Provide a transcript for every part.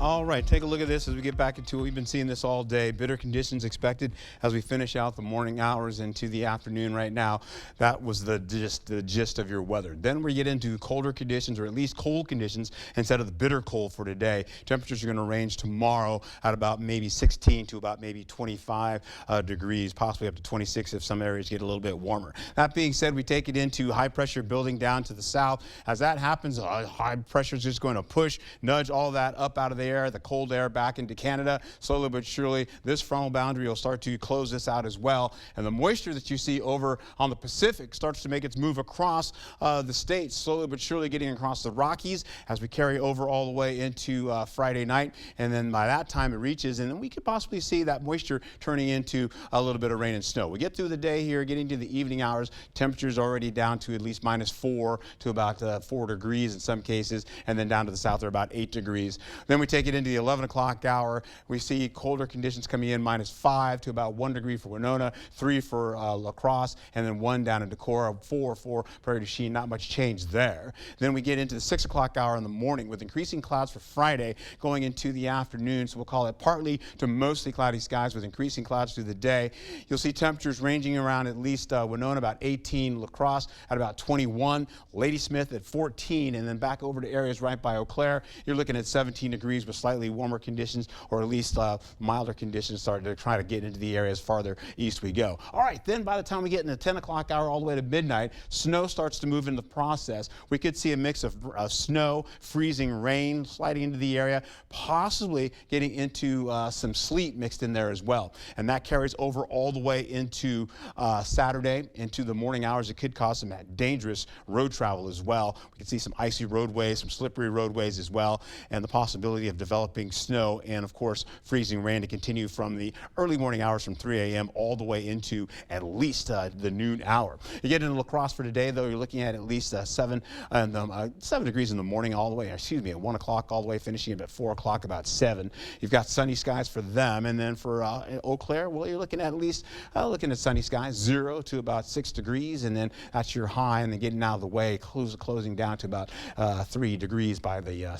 All right, take a look at this as we get back into it. We've been seeing this all day. Bitter conditions expected as we finish out the morning hours into the afternoon right now. That was the gist of your weather. Then we get into colder conditions, or at least cold conditions, instead of the bitter cold for today. Temperatures are going to range tomorrow at about maybe 16 to about maybe 25 degrees, possibly up to 26 if some areas get a little bit warmer. That being said, we take it into high pressure building down to the south. As that happens, high pressure is just going to nudge all that up out of the air, the cold air back into Canada. Slowly but surely, this frontal boundary will start to close this out as well. And the moisture that you see over on the Pacific starts to make its move across the states, slowly but surely getting across the Rockies as we carry over all the way into Friday night. And then by that time it reaches, and then we could possibly see that moisture turning into a little bit of rain and snow. We get through the day here, getting to the evening hours, temperatures already down to at least -4 to about 4 degrees in some cases, and then down to the south they're about 8 degrees. Then we take it into the 11 o'clock hour. We see colder conditions coming in, -5 to about 1 degree for Winona, 3 for La Crosse, and then 1 down in Decorah, 4 for Prairie du Chien. Not much change there. Then we get into the 6 o'clock hour in the morning with increasing clouds for Friday going into the afternoon. So we'll call it partly to mostly cloudy skies with increasing clouds through the day. You'll see temperatures ranging around at least Winona about 18, La Crosse at about 21, Ladysmith at 14, and then back over to areas right by Eau Claire. You're looking at 17 degrees with slightly warmer conditions, or at least milder conditions, starting to try to get into the areas farther east we go. All right, then by the time we get in the 10 o'clock hour all the way to midnight, snow starts to move into the process. We could see a mix of snow, freezing rain sliding into the area, possibly getting into some sleet mixed in there as well. And that carries over all the way into Saturday, into the morning hours. It could cause some dangerous road travel as well. We can see some icy roadways, some slippery roadways as well, and the possibility of developing snow and, of course, freezing rain to continue from the early morning hours from 3 a.m. all the way into at least the noon hour. You get into La Crosse for today, though, you're looking at least 7 degrees in the morning all the way, at 1 o'clock all the way, finishing at 4 o'clock about 7. You've got sunny skies for them, and then for Eau Claire, well, you're looking at least sunny skies, 0 to about 6 degrees, and then that's your high, and then getting out of the way, closing down to about 3 degrees by the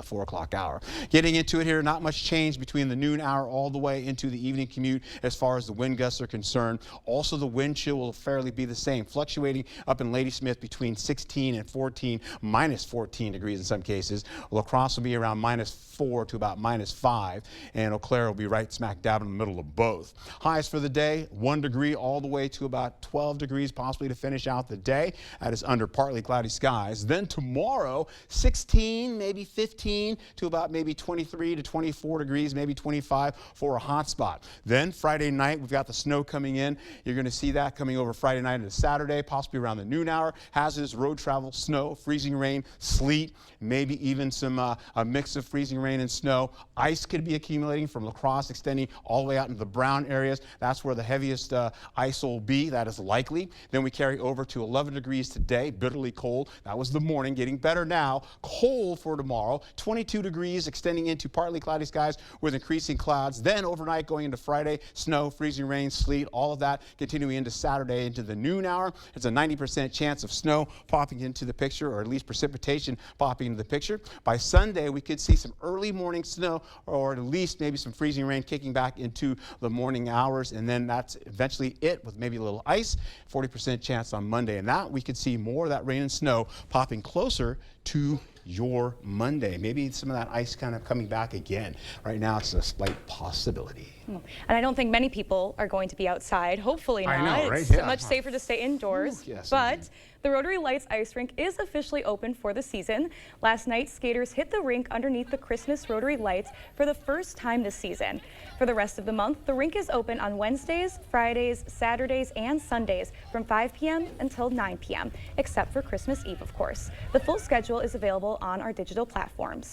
4 o'clock hour. Getting into it here, not much change between the noon hour all the way into the evening commute as far as the wind gusts are concerned. Also, the wind chill will fairly be the same, fluctuating up in Ladysmith between 16 and 14, -14 degrees in some cases. La Crosse will be around -4 to about -5, and Eau Claire will be right smack dab in the middle of both. Highs for the day, 1 degree all the way to about 12 degrees possibly to finish out the day. That is under partly cloudy skies. Then tomorrow, 16, maybe 15 to about maybe 23 to 24 degrees, maybe 25 for a hot spot. Then Friday night, we've got the snow coming in. You're going to see that coming over Friday night into Saturday, possibly around the noon hour. Hazardous road travel, snow, freezing rain, sleet, maybe even some a mix of freezing rain and snow. Ice could be accumulating from La Crosse, extending all the way out into the brown areas. That's where the heaviest ice will be. That is likely. Then we carry over to 11 degrees today, bitterly cold. That was the morning, getting better now. Cold for tomorrow, 22 degrees, extending into partly cloudy skies with increasing clouds. Then overnight going into Friday, snow, freezing rain, sleet, all of that continuing into Saturday into the noon hour. It's a 90% chance of snow popping into the picture, or at least precipitation popping into the picture. By Sunday, we could see some early morning snow, or at least maybe some freezing rain kicking back into the morning hours, and then that's eventually it, with maybe a little ice. 40% chance on Monday, and that we could see more of that rain and snow popping closer to your Monday. Maybe some of that ice kind of coming back again. Right now, it's a slight possibility. And I don't think many people are going to be outside. Hopefully not. I know, right? It's much safer to stay indoors. Ooh, yes, but indeed. the Rotary Lights Ice Rink is officially open for the season. Last night, skaters hit the rink underneath the Christmas Rotary lights for the first time this season. For the rest of the month, the rink is open on Wednesdays, Fridays, Saturdays, and Sundays from 5 p.m. until 9 p.m., except for Christmas Eve, of course. The full schedule is available on our digital platforms.